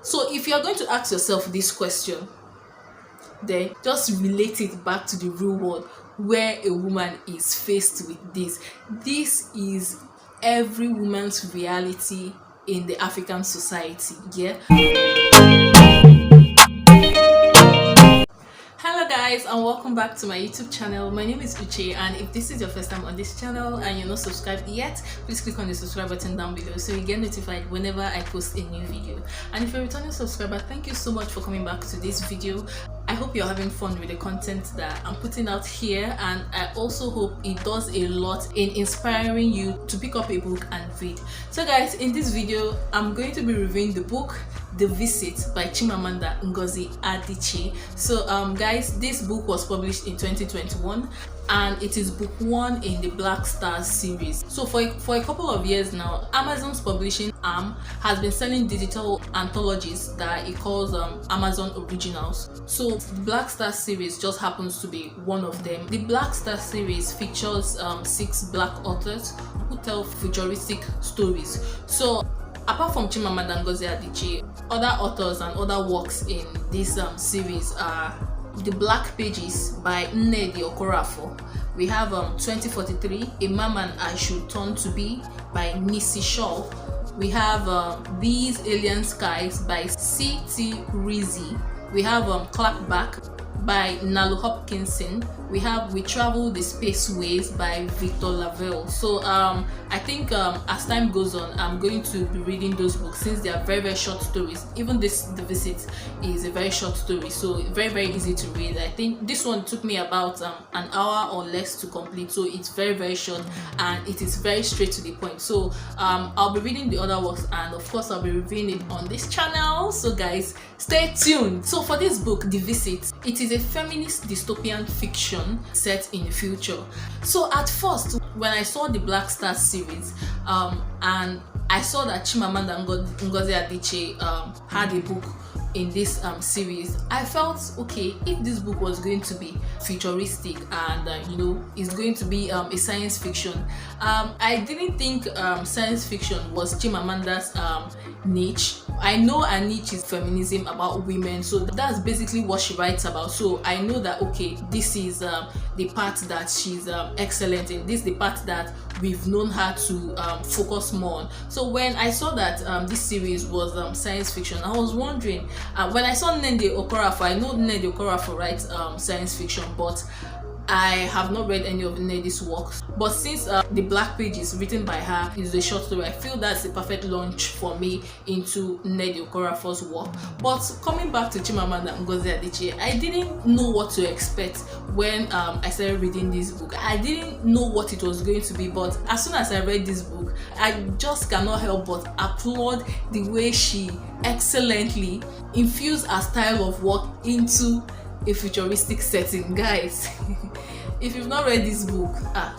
So if you are going to ask yourself this question, then just relate it back to the real world where a woman is faced with this. This is every woman's reality in the African society. Yeah. Hello guys, and welcome back to my YouTube channel. My name is Uche, and if this is your first time on this channel and you're not subscribed yet, please click on the subscribe button down below so you get notified whenever I post a new video. And if you're a returning subscriber, thank you so much for coming back to this video. I hope you're having fun with the content that I'm putting out here, and I also hope it does a lot in inspiring you to pick up a book and read. So guys, in this video I'm going to be reviewing the book The Visit by Chimamanda Ngozi Adichie. So guys, this book was published in 2021 and it is book 1 in the Black Stars series. So for a couple of years now, Amazon's publishing arm has been selling digital anthologies that it calls Amazon Originals. So the Black Stars series just happens to be one of them. The Black Stars series features 6 black authors who tell futuristic stories. So apart from Chimamanda Ngozi Adichie, other authors and other works in this series are The Black Pages by Nnedi Okorafor. We have 2043, A Man I Should Turn to Be by Nisi Shaw. We have These Alien Skies by C.T. Rizzi. We have Clapback by Nalu Hopkinson. We have We Travel the Spaceways by Victor Lavelle. So I think as time goes on, I'm going to be reading those books since they are very short stories. Even The Visit is a very short story, so very easy to read. I think this one took me about an hour or less to complete, so it's very short and it is very straight to the point. So I'll be reading the other works, and of course I'll be reviewing it on this channel, so guys, stay tuned. So for this book, The Visit, it is a feminist dystopian fiction set in the future. So at first, when I saw the Black Stars series and I saw that Chimamanda Ngozi Adichie had a book in this series, I felt okay, if this book was going to be futuristic and it's going to be a science fiction. I didn't think science fiction was Chimamanda's niche. I know her niche is feminism, about women, so that's basically what she writes about. So I know that okay, this is the part that she's excellent in. This is the part that we've known her to focus more on. So when I saw that this series was science fiction, I was wondering, when I saw Nnedi Okorafor, I know Nnedi Okorafor writes science fiction, but I have not read any of Nnedi's works. But since The Black Pages, written by her, is a short story, I feel that's the perfect launch for me into Nnedi Okorafor's work. But coming back to Chimamanda Ngozi Adichie, I didn't know what to expect when I started reading this book. I didn't know what it was going to be, but as soon as I read this book, I just cannot help but applaud the way she excellently infused her style of work into a futuristic setting. Guys, if you've not read this book, I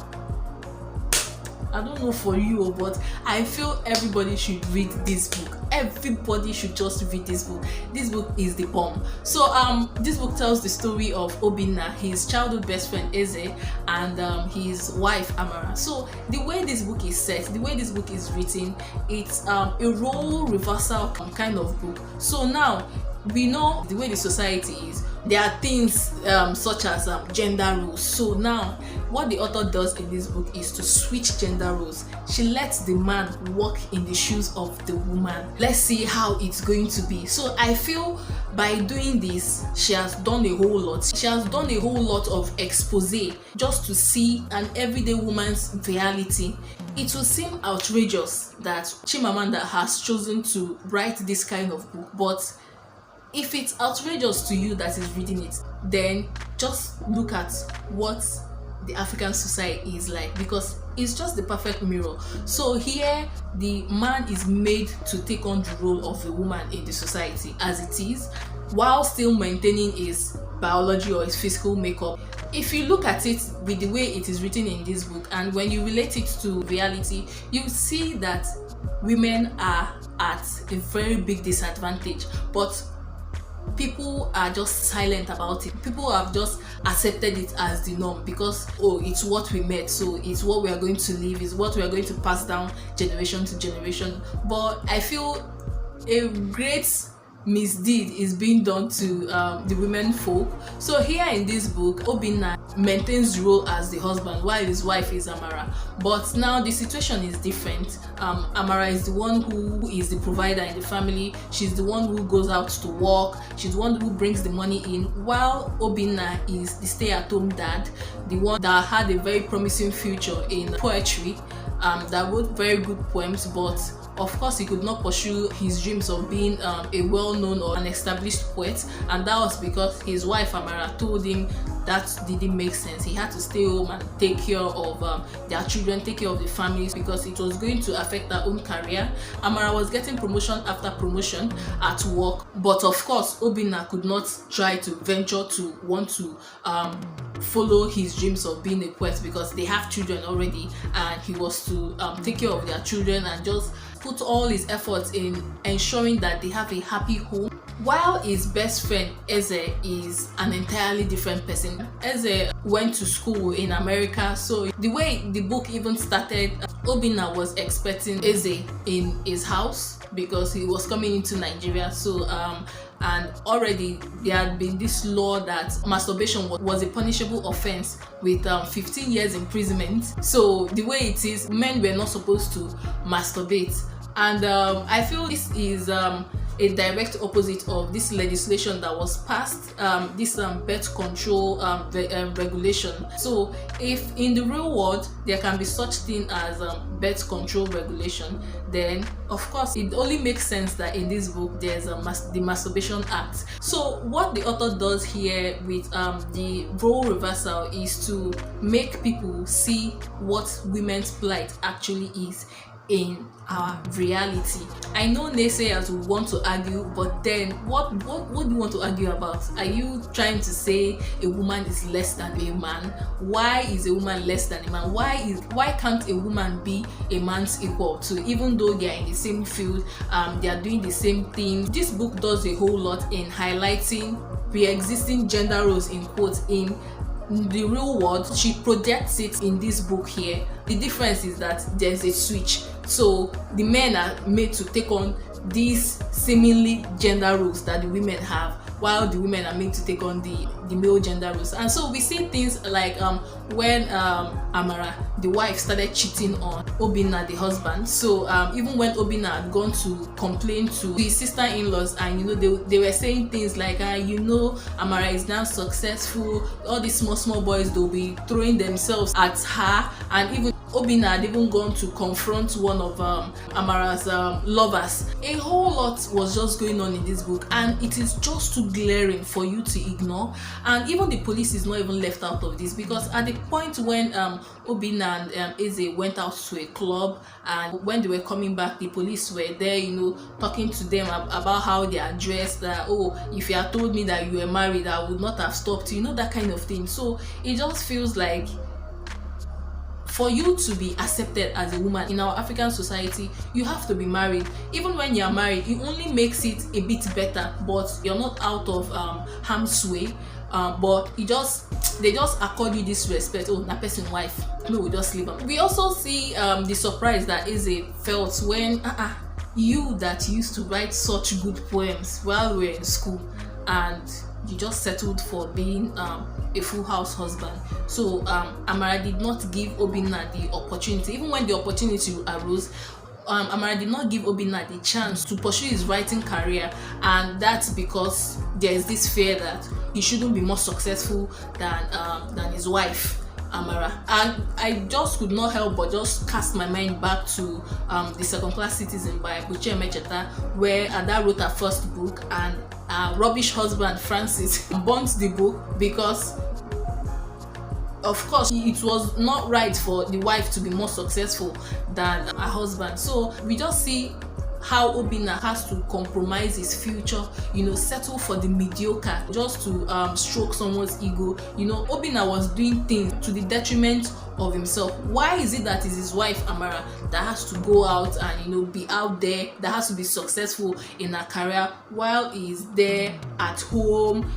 don't know for you, but I feel everybody should read this book. Everybody should just read this book. This book is the bomb. So this book tells the story of Obinna, his childhood best friend Eze, and his wife Amara. So the way this book is set, the way this book is written, it's a role reversal kind of book. So now we know the way the society is. There are things such as gender roles. So now what the author does in this book is to switch gender roles. She lets the man walk in the shoes of the woman. Let's see how it's going to be. So I feel by doing this, she has done a whole lot. She has done a whole lot of expose just to see an everyday woman's reality. It will seem outrageous that Chimamanda has chosen to write this kind of book, but if it's outrageous to you that is reading it, then just look at what the African society is like, because it's just the perfect mirror. So here the man is made to take on the role of a woman in the society as it is, while still maintaining his biology or his physical makeup. If you look at it with the way it is written in this book, and when you relate it to reality, you see that women are at a very big disadvantage, but people are just silent about it. People have just accepted it as the norm because, oh, it's what we met, so it's what we are going to live, it's what we are going to pass down generation to generation. But I feel a great misdeed is being done to the women folk. So here in this book, Obinna maintains the role as the husband while his wife is Amara. But now the situation is different. Amara is the one who is the provider in the family. She's the one who goes out to work. She's the one who brings the money in, while Obinna is the stay-at-home dad, the one that had a very promising future in poetry, that wrote very good poems, but of course he could not pursue his dreams of being a well-known or an established poet, and that was because his wife Amara told him that didn't make sense. He had to stay home and take care of their children, take care of the families, because it was going to affect their own career. Amara was getting promotion after promotion at work, but of course Obinna could not try to venture to want to follow his dreams of being a poet, because they have children already, and he was to take care of their children and just put all his efforts in ensuring that they have a happy home. While his best friend Eze is an entirely different person. Eze went to school in America, so the way the book even started, Obinna was expecting Eze in his house because he was coming into Nigeria. So and already there had been this law that masturbation was a punishable offense with 15 years imprisonment. So the way it is, men were not supposed to masturbate, and I feel this is a direct opposite of this legislation that was passed, this birth control regulation. So if in the real world there can be such thing as birth control regulation, then of course it only makes sense that in this book there's the Masturbation Act. So what the author does here with the role reversal is to make people see what women's plight actually is in our reality. I know naysayers will want to argue, but then what do you want to argue about? Are you trying to say a woman is less than a man? Why is a woman less than a man? Why can't a woman be a man's equal to, even though they are in the same field, they are doing the same thing? This book does a whole lot in highlighting pre-existing gender roles in quotes in the real world. She projects it in this book here. The difference is that there's a switch. So the men are made to take on these seemingly gender roles that the women have, while the women are made to take on the male gender roles. And so we see things like when Amara, the wife, started cheating on Obinna, the husband. So even when Obinna had gone to complain to his sister-in-laws, and they were saying things like Amara is now successful, all these small boys, they'll be throwing themselves at her, and even Obinna had even gone to confront one of Amara's lovers. A whole lot was just going on in this book, and it is just too glaring for you to ignore. And even the police is not even left out of this, because at the point when Obinna and Eze went out to a club, and when they were coming back, the police were there, talking to them about how they are dressed, that, oh, if you had told me that you were married, I would not have stopped you, that kind of thing. So it just feels like, for you to be accepted as a woman in our African society, you have to be married. Even when you're married, it only makes it a bit better, but you're not out of harm's way. But they just accord you this respect. Oh, that person wife, we just leave them. We also see the surprise that Eze felt when you that used to write such good poems while we were in school, and you just settled for being a full house husband. So Amara did not give Obinna the opportunity. Even when the opportunity arose, Amara did not give Obinna the chance to pursue his writing career, and that's because there is this fear that he shouldn't be more successful than his wife Amara. And I just could not help but just cast my mind back to The Second Class Citizen by Chimamanda, where Ada wrote her first book, and rubbish husband Francis burnt the book because, of course, it was not right for the wife to be more successful than her husband. So we just see how Obinna has to compromise his future, settle for the mediocre just to stroke someone's ego. Obinna was doing things to the detriment of himself. Why is it that it's his wife Amara that has to go out and be out there, that has to be successful in her career, while he's there at home,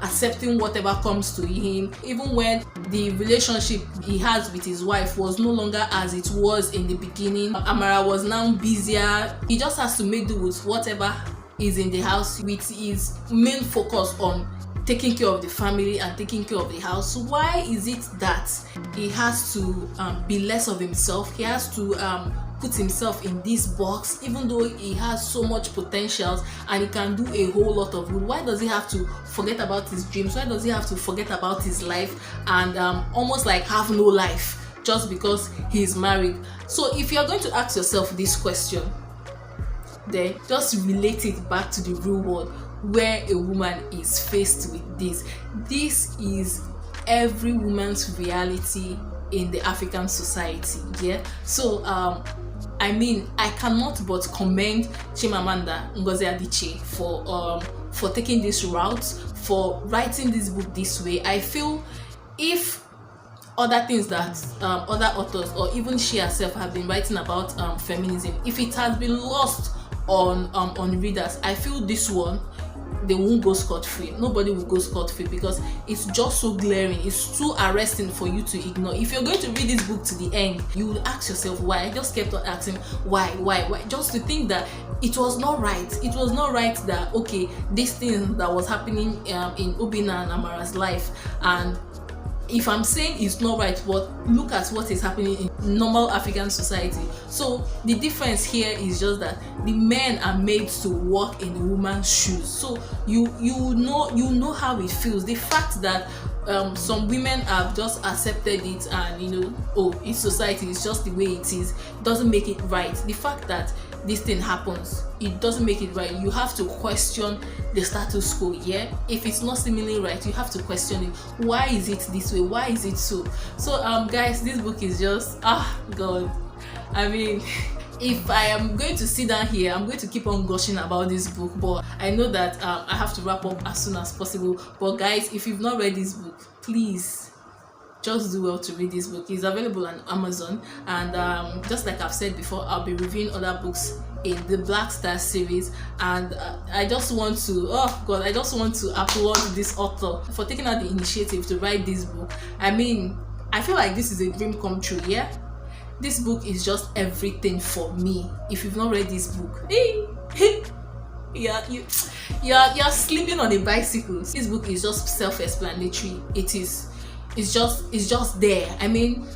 accepting whatever comes to him? Even when the relationship he has with his wife was no longer as it was in the beginning, Amara was now busier. He just has to make do with whatever is in the house with his main focus on taking care of the family and taking care of the house, why is it that he has to be less of himself? He has to put himself in this box, even though he has so much potentials and he can do a whole lot of good. Why does he have to forget about his dreams? Why does he have to forget about his life and almost like have no life just because he's married? So if you're going to ask yourself this question, then just relate it back to the real world where a woman is faced with this. This is every woman's reality in the African society. Yeah. So I mean, I cannot but commend Chimamanda Ngozi Adichie for taking this route, for writing this book this way. I feel if other things that other authors or even she herself have been writing about feminism, if it has been lost on readers, I feel this one, they won't go scot-free. Nobody will go scot-free because it's just so glaring. It's too arresting for you to ignore. If you're going to read this book to the end, you will ask yourself why. I just kept on asking why, just to think that it was not right. It was not right that, okay, this thing that was happening in Obinna and Amara's life, and if I'm saying it's not right, but look at what is happening in normal African society. So the difference here is just that the men are made to walk in the woman's shoes. So you know how it feels. The fact that some women have just accepted it and oh, it's society, it's just the way it is, doesn't make it right. The fact that this thing happens, it doesn't make it right. You have to question the status quo. Yeah, if it's not seemingly right, you have to question it. Why is it this way? Why is it so? So guys, this book is just god. I mean, if I am going to sit down here, I'm going to keep on gushing about this book, but I know that I have to wrap up as soon as possible. But guys, if you've not read this book, please just do well to read this book. It's available on Amazon, and just like I've said before, I'll be reviewing other books in the Black Star series, and I just want to applaud this author for taking out the initiative to write this book. I mean, I feel like this is a dream come true. Yeah, this book is just everything for me. If you've not read this book, you're sleeping on a bicycle. This book is just self-explanatory. It's just there. I mean,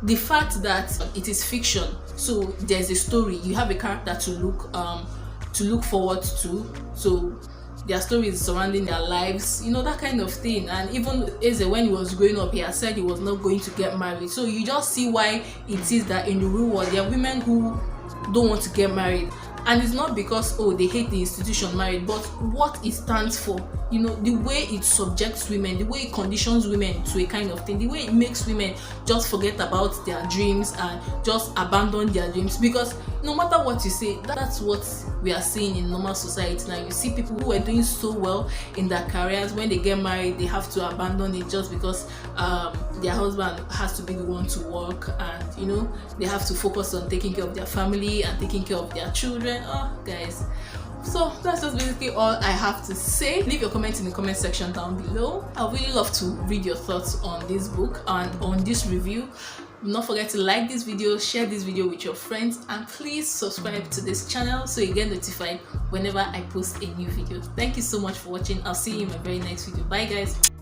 the fact that it is fiction, so there's a story, you have a character to look forward to, so their stories surrounding their lives, that kind of thing. And even Eze, when he was growing up, he had said he was not going to get married. So you just see why it is that in the real world there are women who don't want to get married. And it's not because they hate the institution married, but what it stands for, the way it subjects women, the way it conditions women to a kind of thing, the way it makes women just forget about their dreams and just abandon their dreams. Because no matter what you say, that's what we are seeing in normal society now. You see people who are doing so well in their careers, when they get married, they have to abandon it just because their husband has to be the one to work, and they have to focus on taking care of their family and taking care of their children. Guys, so that's just basically all I have to say. Leave your comments in the comment section down below. I would really love to read your thoughts on this book and on this review. Do not forget to like this video, share this video with your friends, and please subscribe to this channel so you get notified whenever I post a new video. Thank you so much for watching. I'll see you in my very next video. Bye guys.